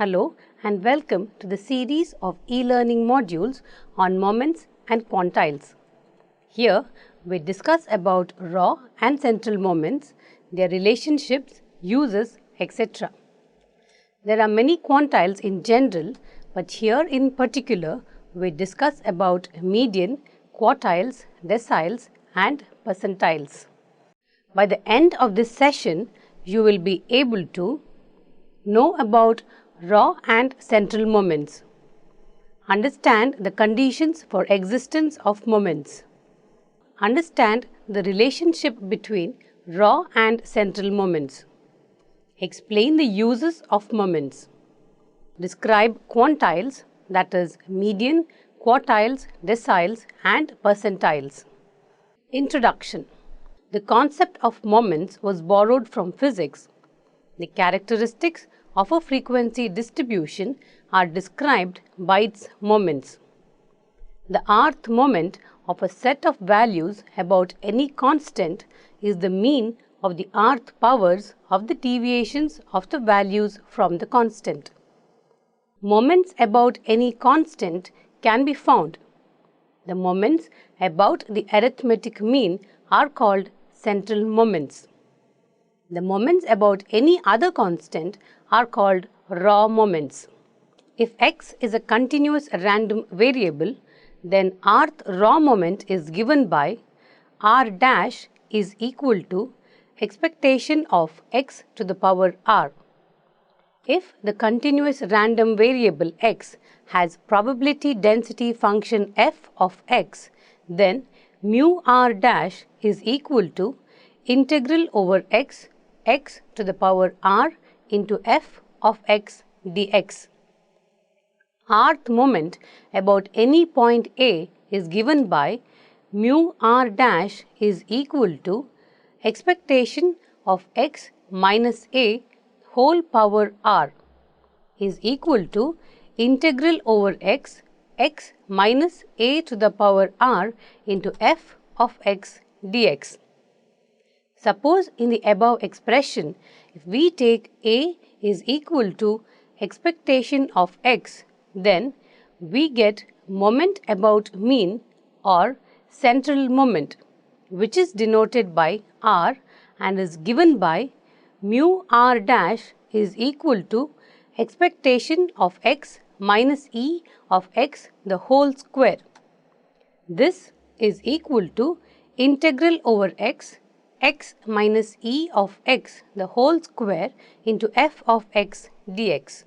Hello and welcome to the series of e-learning modules on moments and quantiles. Here we discuss about raw and central moments, their relationships, uses, etc. There are many quantiles in general, but here in particular we discuss about median, quartiles, deciles and percentiles. By the end of this session, you will be able to know about raw and central moments, understand the conditions for existence of moments, understand the relationship between raw and central moments, explain the uses of moments, describe quantiles, that is median, quartiles, deciles and percentiles. Introduction. The concept of moments was borrowed from physics. The characteristics of a frequency distribution are described by its moments. The rth moment of a set of values about any constant is the mean of the rth powers of the deviations of the values from the constant. Moments about any constant can be found. The moments about the arithmetic mean are called central moments. The moments about any other constant are called raw moments. If x is a continuous random variable, then rth raw moment is given by r dash is equal to expectation of x to the power r. If the continuous random variable x has probability density function f of x, then mu r dash is equal to integral over x to the power r into f of x dx. Rth moment about any point A is given by mu r dash is equal to expectation of x minus a whole power r is equal to integral over x minus a to the power r into f of x dx. Suppose in the above expression, if we take a is equal to expectation of x, then we get moment about mean or central moment, which is denoted by r and is given by mu r dash is equal to expectation of x minus e of x the whole square. This is equal to integral over x minus e of x the whole square into f of x dx.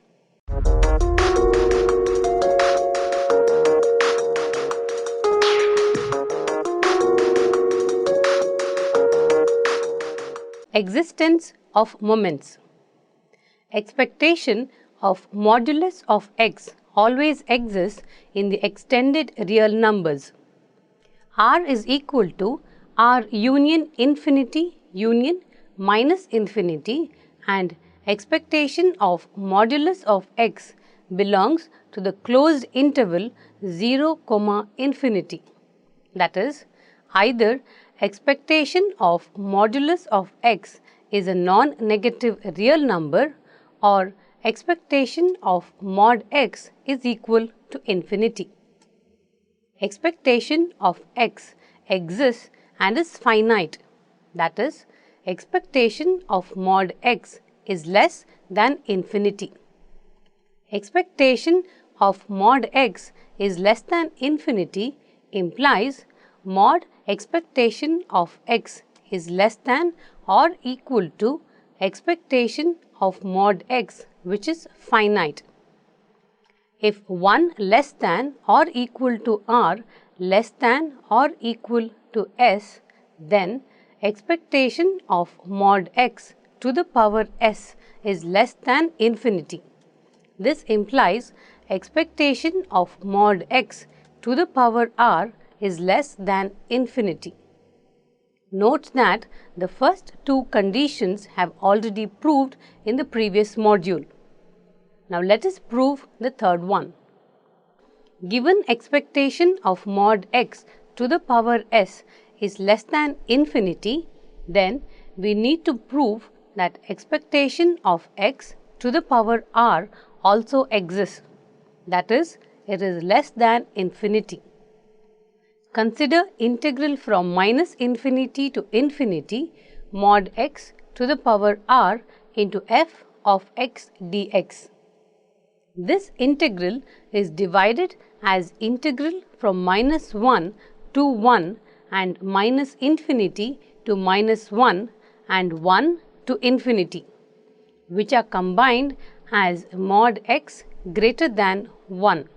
Existence of moments. Expectation of modulus of x always exists in the extended real numbers. R is equal to R union infinity union minus infinity, and expectation of modulus of x belongs to the closed interval 0, infinity. That is, either expectation of modulus of x is a non-negative real number or expectation of mod x is equal to infinity. Expectation of x exists and is finite, that is, expectation of mod x is less than infinity. Expectation of mod x is less than infinity implies mod expectation of x is less than or equal to expectation of mod x, which is finite. If 1 less than or equal to r less than or equal to s, then expectation of mod x to the power s is less than infinity. This implies expectation of mod x to the power r is less than infinity. Note that the first two conditions have already proved in the previous module. Now let us prove the third one. Given expectation of mod x to the power s is less than infinity, then we need to prove that expectation of x to the power r also exists, that is, it is less than infinity. Consider integral from minus infinity to infinity mod x to the power r into f of x dx. This integral is divided as integral from minus 1 to 1 and minus infinity to minus 1 and 1 to infinity, which are combined as mod x greater than 1.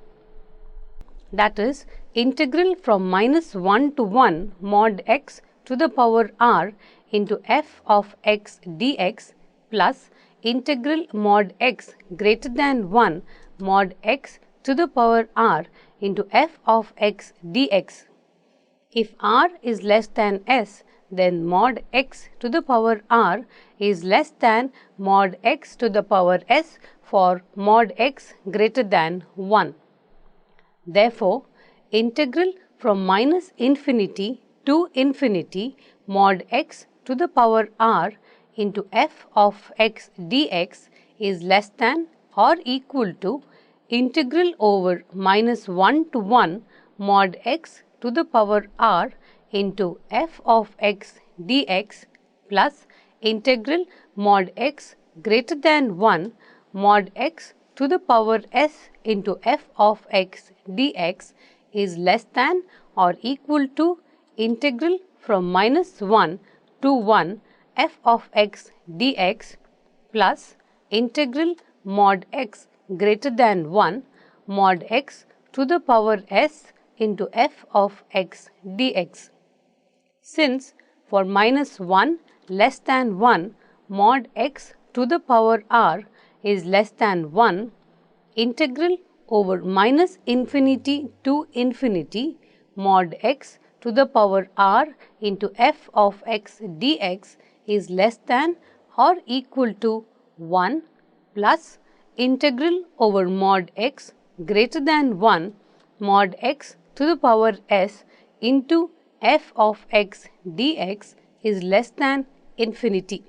That is, integral from minus 1 to 1 mod x to the power r into f of x dx plus integral mod x greater than 1 mod x to the power r into f of x dx. If r is less than s, then mod x to the power r is less than mod x to the power s for mod x greater than 1. Therefore, integral from minus infinity to infinity mod x to the power r into f of x dx is less than or equal to integral over minus 1 to 1 mod x to the power r into f of x dx plus integral mod x greater than 1 mod x to the power s into f of x dx is less than or equal to integral from minus 1 to 1 f of x dx plus integral mod x greater than 1 mod x to the power s into f of x dx. Since for minus 1 less than 1 mod x to the power r is less than 1, integral over minus infinity to infinity mod x to the power r into f of x dx is less than or equal to 1 plus integral over mod x greater than 1 mod x to the power s into f of x dx is less than infinity.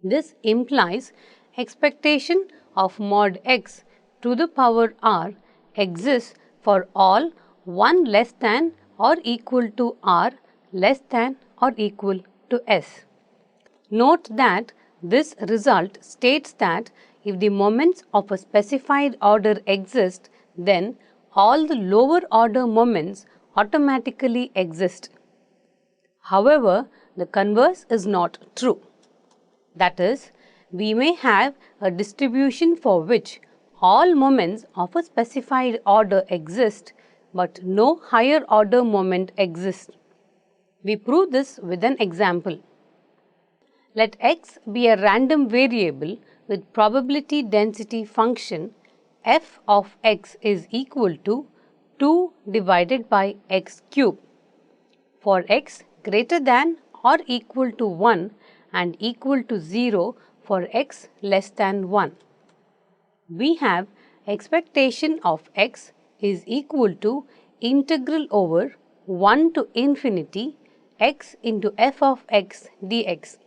This implies expectation of mod x to the power r exists for all 1 less than or equal to r less than or equal to s. Note that this result states that if the moments of a specified order exist, then all the lower order moments automatically exist. However, the converse is not true. That is, we may have a distribution for which all moments of a specified order exist, but no higher order moment exists. We prove this with an example. Let x be a random variable with probability density function f of x is equal to 2 divided by x cube. For x greater than or equal to 1 and equal to 0 for x less than 1. We have expectation of x is equal to integral over 1 to infinity x into f of x dx.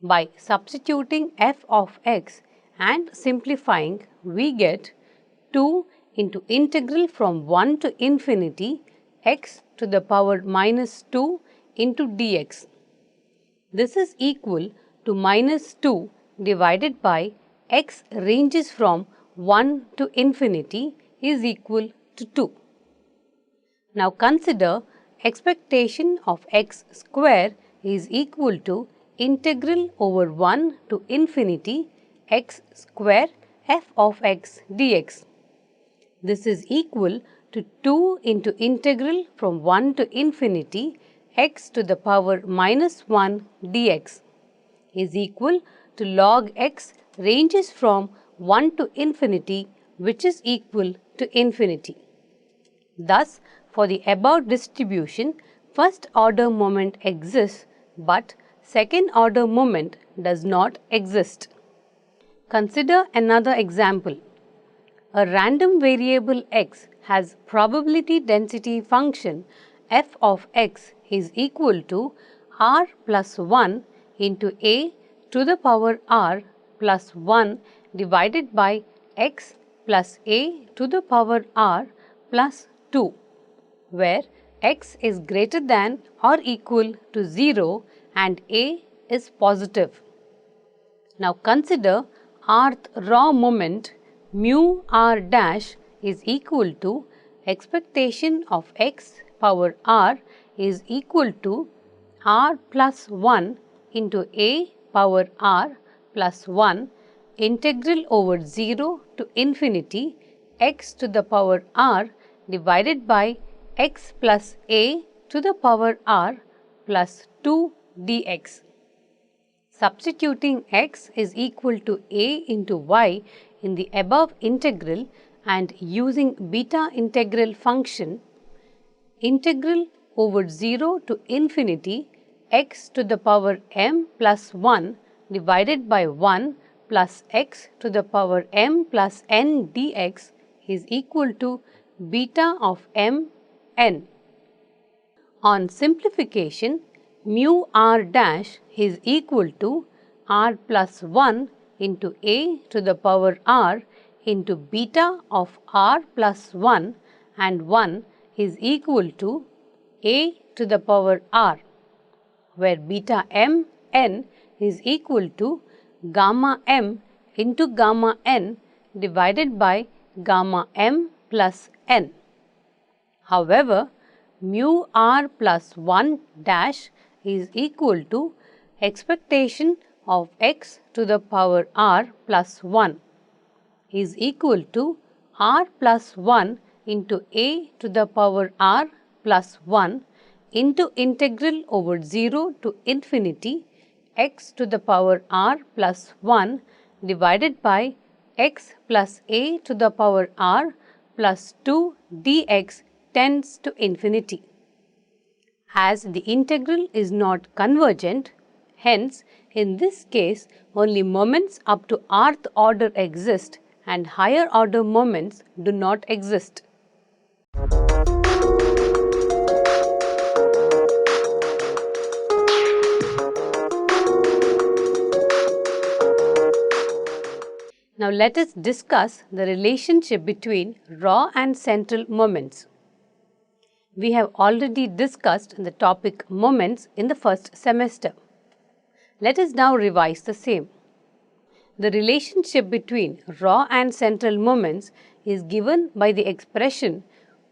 By substituting f of x and simplifying, we get 2 into integral from 1 to infinity x to the power minus 2 into dx. This is equal to minus 2 divided by x ranges from 1 to infinity is equal to 2. Now consider expectation of x square is equal to integral over 1 to infinity x square f of x dx. This is equal to 2 into integral from 1 to infinity x to the power minus 1 dx is equal to log x ranges from 1 to infinity, which is equal to infinity. Thus, for the above distribution, first order moment exists, but second order moment does not exist. Consider another example. A random variable x has probability density function f of x is equal to r plus 1 into a to the power r plus 1 divided by x plus a to the power r plus 2, where x is greater than or equal to 0 and a is positive. Now consider rth raw moment mu r dash is equal to expectation of x power r is equal to r plus 1 into a power r plus 1 integral over 0 to infinity x to the power r divided by x plus a to the power r plus 2 dx. Substituting x is equal to a into y in the above integral and using beta integral function, integral over 0 to infinity x to the power m plus 1 divided by 1 plus x to the power m plus n dx is equal to beta of m n. On simplification, mu r dash is equal to r plus 1 into a to the power r into beta of r plus 1 and 1 is equal to a to the power r, where beta m n is equal to gamma m into gamma n divided by gamma m plus n. However, mu r plus 1 dash is equal to expectation of x to the power r plus 1 is equal to r plus 1 into a to the power r plus 1 into integral over 0 to infinity x to the power r plus 1 divided by x plus a to the power r plus 2 dx tends to infinity. As the integral is not convergent, hence in this case only moments up to rth order exist and higher order moments do not exist. Now let us discuss the relationship between raw and central moments. We have already discussed the topic moments in the first semester. Let us now revise the same. The relationship between raw and central moments is given by the expression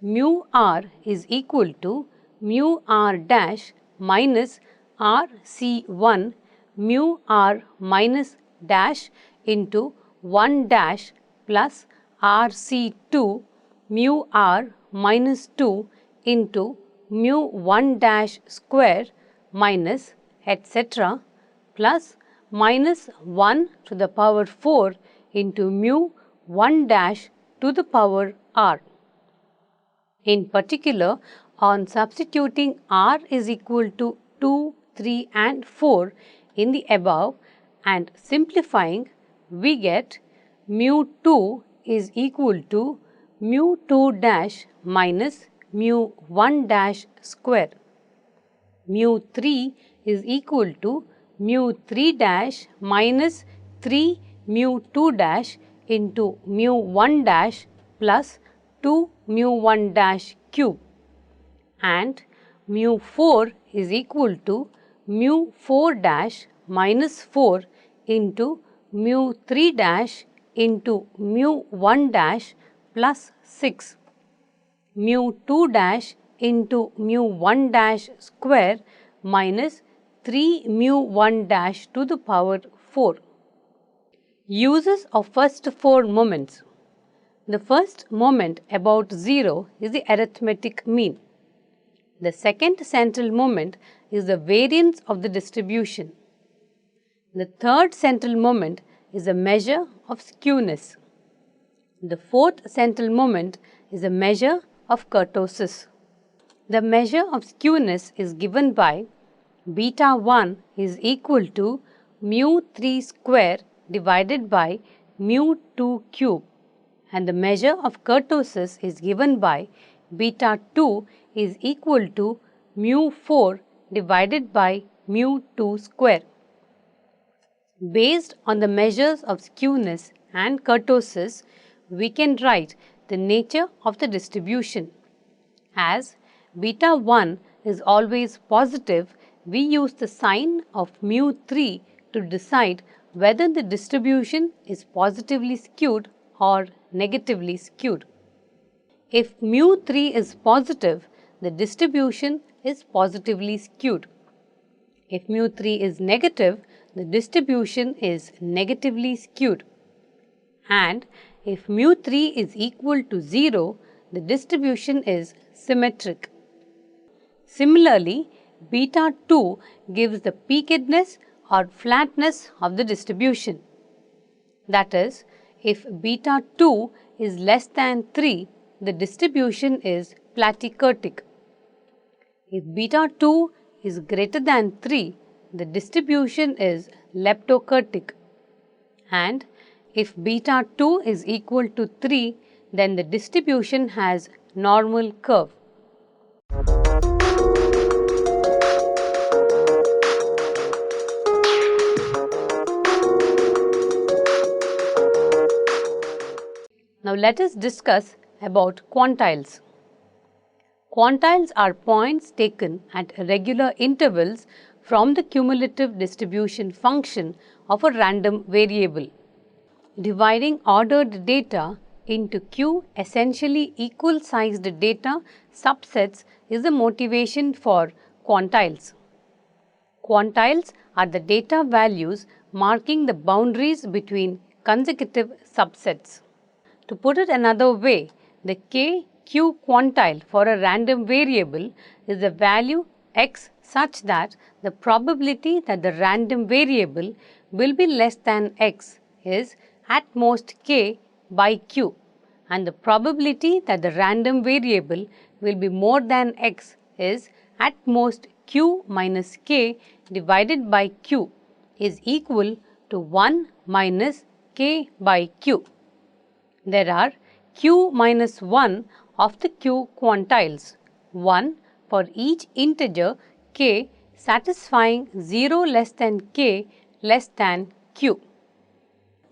mu r is equal to mu r dash minus rc1 mu r minus dash into 1 dash plus rc2 mu r minus 2 into mu 1 dash square minus etc. plus minus 1 to the power 4 into mu 1 dash to the power r. In particular, on substituting r is equal to 2, 3 and 4 in the above and simplifying, we get mu 2 is equal to mu 2 dash minus mu 1 dash square. Mu 3 is equal to mu 3 dash minus 3 mu 2 dash into mu 1 dash plus 2 mu 1 dash cube, and mu 4 is equal to mu 4 dash minus 4 into mu 3 dash into mu 1 dash plus 6, mu 2 dash into mu 1 dash square minus 3 mu 1 dash to the power 4. Uses of first 4 moments. The first moment about 0 is the arithmetic mean. The second central moment is the variance of the distribution. The third central moment is a measure of skewness. The fourth central moment is a measure of kurtosis. The measure of skewness is given by beta 1 is equal to mu 3 square divided by mu 2 cube, and the measure of kurtosis is given by beta 2 is equal to mu 4 divided by mu 2 square. Based on the measures of skewness and kurtosis, we can write the nature of the distribution. As beta 1 is always positive, we use the sign of mu 3 to decide whether the distribution is positively skewed or negatively skewed. If mu 3 is positive, the distribution is positively skewed. If mu 3 is negative, the distribution is negatively skewed. And if mu 3 is equal to 0, the distribution is symmetric. Similarly, beta 2 gives the peakedness or flatness of the distribution. That is, if beta 2 is less than 3, the distribution is platykurtic. If beta 2 is greater than 3, the distribution is leptokurtic. And if beta 2 is equal to 3, then the distribution has normal curve. Now let us discuss about quantiles. Quantiles are points taken at regular intervals from the cumulative distribution function of a random variable. Dividing ordered data into q essentially equal-sized data subsets is the motivation for quantiles. Quantiles are the data values marking the boundaries between consecutive subsets. To put it another way, the kq quantile for a random variable is the value x such that the probability that the random variable will be less than x is at most k by q, and the probability that the random variable will be more than x is at most q minus k divided by q is equal to 1 minus k by q. There are q minus 1 of the q quantiles, 1 for each integer k satisfying 0 less than k less than q.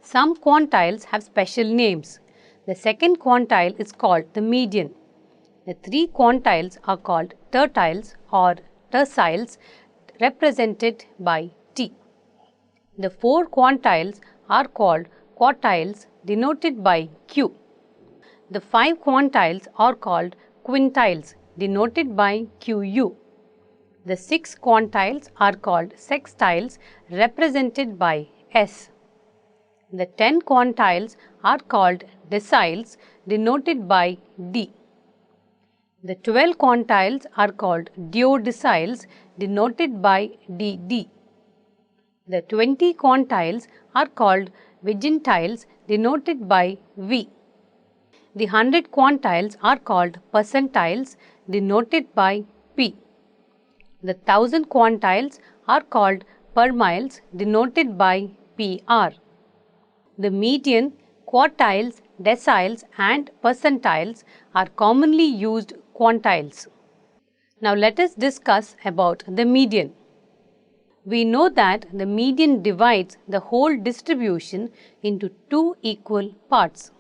Some quantiles have special names. The second quantile is called the median. The three quantiles are called tertiles or terciles, represented by T. The four quantiles are called quartiles, denoted by Q. The 5 quantiles are called quintiles, denoted by QU. The 6 quantiles are called sextiles, represented by S. The 10 quantiles are called deciles, denoted by D. The 12 quantiles are called duodeciles, denoted by DD. The 20 quantiles are called vigintiles, denoted by V. The 100 quantiles are called percentiles, denoted by P. The 1000 quantiles are called permiles, denoted by PR. The median, quartiles, deciles and percentiles are commonly used quantiles. Now let us discuss about the median. We know that the median divides the whole distribution into two equal parts.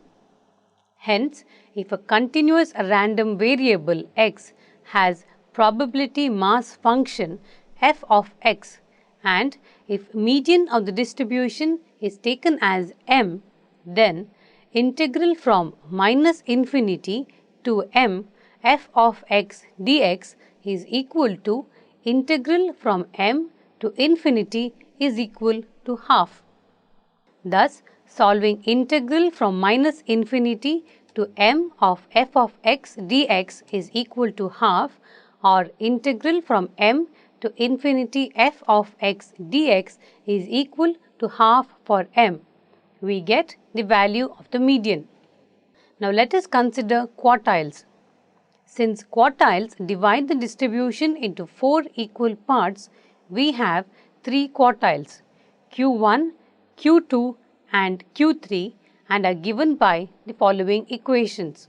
Hence, if a continuous random variable x has probability mass function f of x, and if median of the distribution is taken as m, then integral from minus infinity to m f of x dx is equal to integral from m to infinity is equal to half. Thus, solving integral from minus infinity to m of f of x dx is equal to half, or integral from m to infinity f of x dx is equal to half for m. We get the value of the median. Now let us consider quartiles. Since quartiles divide the distribution into 4 equal parts, we have 3 quartiles, Q1, Q2 and Q3, and are given by the following equations.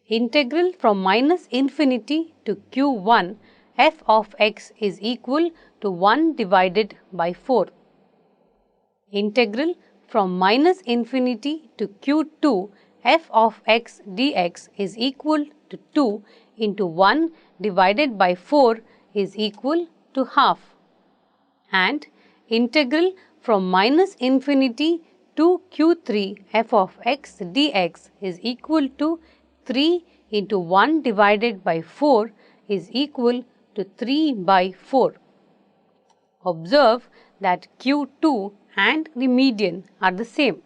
Integral from minus infinity to Q1 f of x is equal to 1 divided by 4. Integral from minus infinity to q2 f of x dx is equal to 2 into 1 divided by 4 is equal to half, and integral from minus infinity to q3 f of x dx is equal to 3 into 1 divided by 4 is equal to 3 by 4. Observe that q2 and the median are the same.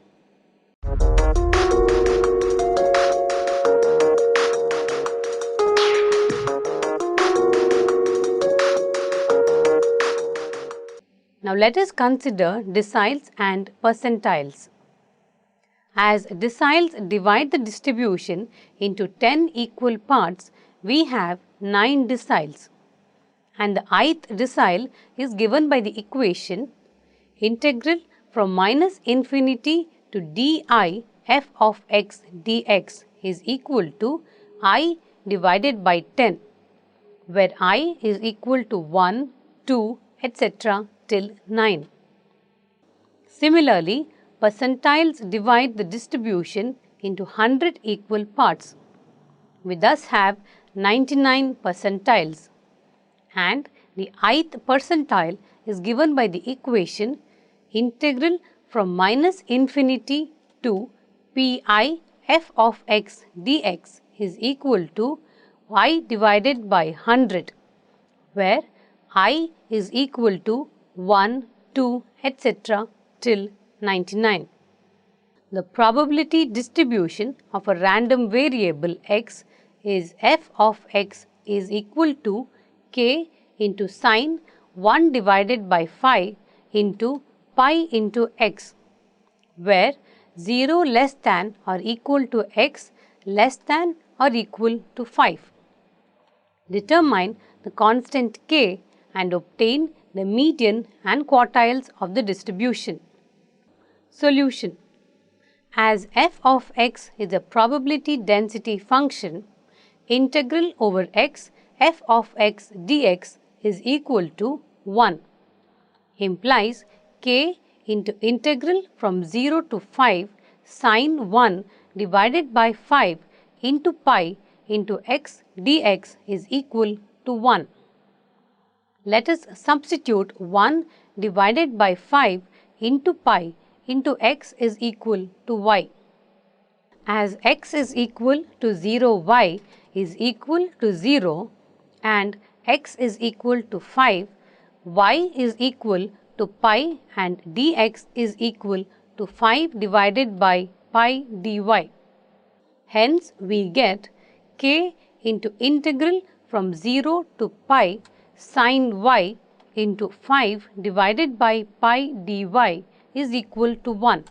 Now let us consider deciles and percentiles. As deciles divide the distribution into 10 equal parts, we have 9 deciles, and the ith decile is given by the equation integral from minus infinity to di f of x dx is equal to I divided by 10, where I is equal to 1, 2, etc. till 9. Similarly, percentiles divide the distribution into 100 equal parts. We thus have 99 percentiles, and the ith percentile is given by the equation integral from minus infinity to pi f of x dx is equal to I divided by 100, where I is equal to 1, 2, etc. till 99. The probability distribution of a random variable x is f of x is equal to k into sine 1 divided by 5 into pi into x, where 0 less than or equal to x less than or equal to 5. Determine the constant k and obtain the median and quartiles of the distribution. Solution. As f of x is a probability density function, integral over x f of x dx is equal to 1, implies k into integral from 0 to 5 sine 1 divided by 5 into pi into x dx is equal to 1. Let us substitute 1 divided by 5 into pi into x is equal to y. As x is equal to 0, y is equal to 0 and x is equal to 5, y is equal to pi and dx is equal to 5 divided by pi dy. Hence, we get k into integral from 0 to pi sine y into 5 divided by pi dy is equal to 1.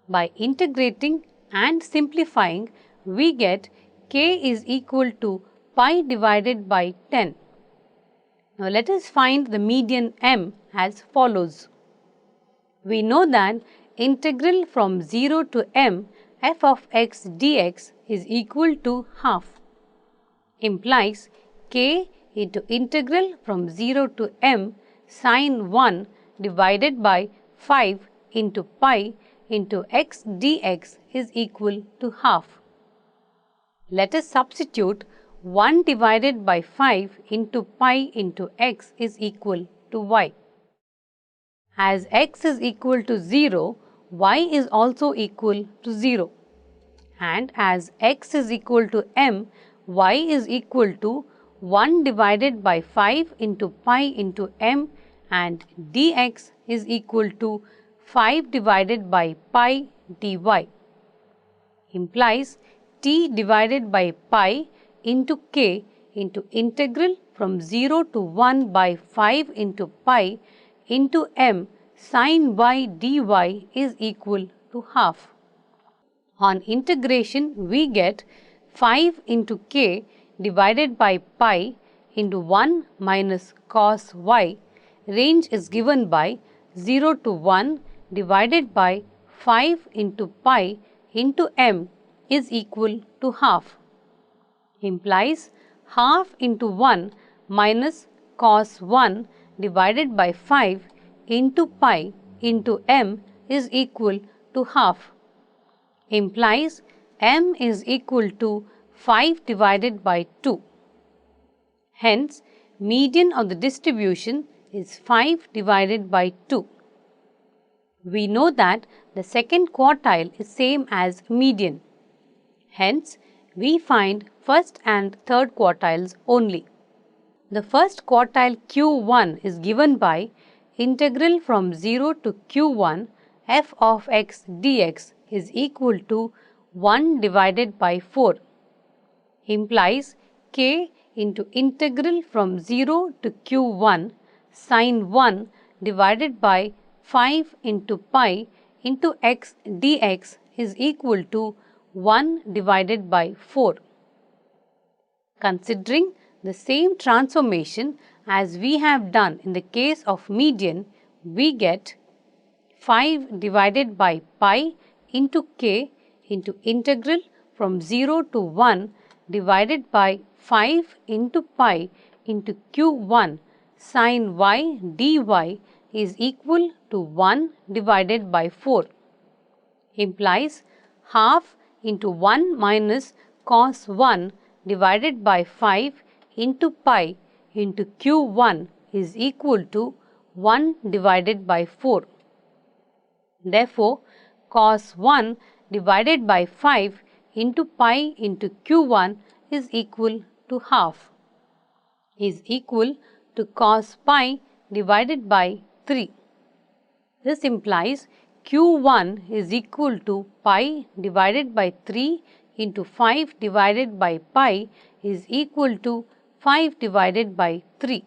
By integrating and simplifying, we get k is equal to pi divided by 10. Now let us find the median m as follows. We know that integral from 0 to m f of x dx is equal to half, implies k into integral from 0 to m sine 1 divided by 5 into pi into x dx is equal to half. Let us substitute 1 divided by 5 into pi into x is equal to y. As x is equal to 0, y is also equal to 0. And as x is equal to m, y is equal to 1 divided by 5 into pi into m and dx is equal to 5 divided by pi dy, implies t divided by pi into k into integral from 0 to 1 by 5 into pi into m sine y dy is equal to half. On integration, we get 5 into k divided by pi into 1 minus cos y. Range is given by 0 to 1 divided by 5 into pi into m is equal to half, implies half into 1 minus cos 1 divided by 5 into pi into m is equal to half, implies m is equal to 5 divided by 2. Hence, median of the distribution is 5 divided by 2. We know that the second quartile is same as median. Hence, we find first and third quartiles only. The first quartile q1 is given by integral from 0 to q1 f of x dx is equal to 1 divided by 4, implies k into integral from 0 to q1 sin 1 divided by 5 into pi into x dx is equal to 1 divided by 4. Considering the same transformation as we have done in the case of median, we get 5 divided by pi into k into integral from 0 to 1 divided by 5 into pi into q1 sin y dy is equal to 1 divided by 4, implies half into 1 minus cos 1 divided by 5 into pi into q1 is equal to 1 divided by 4. Therefore, cos 1 divided by 5 into pi into q1 is equal to half, is equal to cos pi divided by 3. This implies q1 is equal to pi divided by 3 into 5 divided by pi is equal to 5 divided by 3.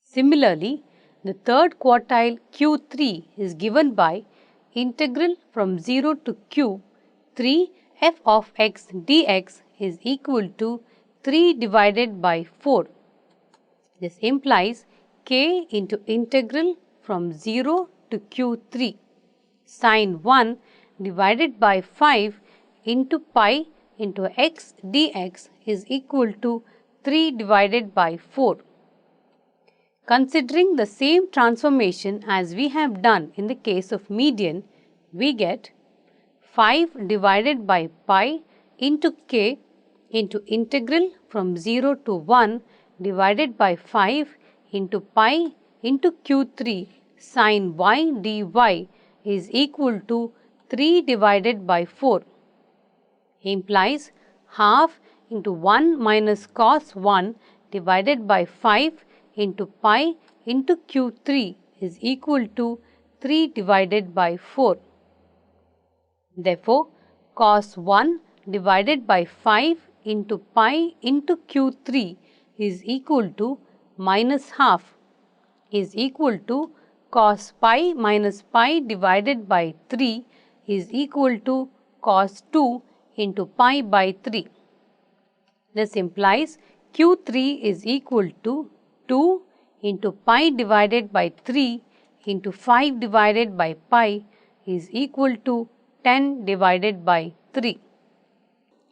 Similarly, the third quartile q3 is given by integral from 0 to q 3 f of x dx is equal to 3 divided by 4. This implies k into integral from 0 to q3 sin 1 divided by 5 into pi into x dx is equal to 3 divided by 4. Considering the same transformation as we have done in the case of median, we get 5 divided by pi into k into integral from 0 to 1 divided by 5 into pi into q3 sin y dy is equal to 3 divided by 4, implies half into 1 minus cos 1 divided by 5 into pi into q3 is equal to 3 divided by 4. Therefore, cos 1 divided by 5 into pi into q3 is equal to minus half, is equal to cos pi minus pi divided by 3 is equal to cos 2 into pi by 3. This implies q3 is equal to 2 into pi divided by 3 into 5 divided by pi is equal to 10 divided by 3.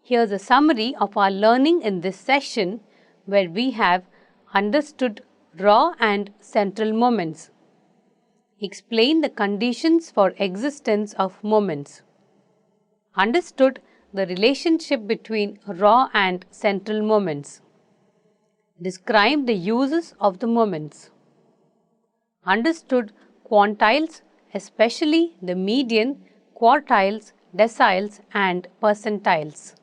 Here's a summary of our learning in this session, where we have understood raw and central moments, explain the conditions for existence of moments, understood the relationship between raw and central moments, describe the uses of the moments, understood quantiles, especially the median, quartiles, deciles and percentiles.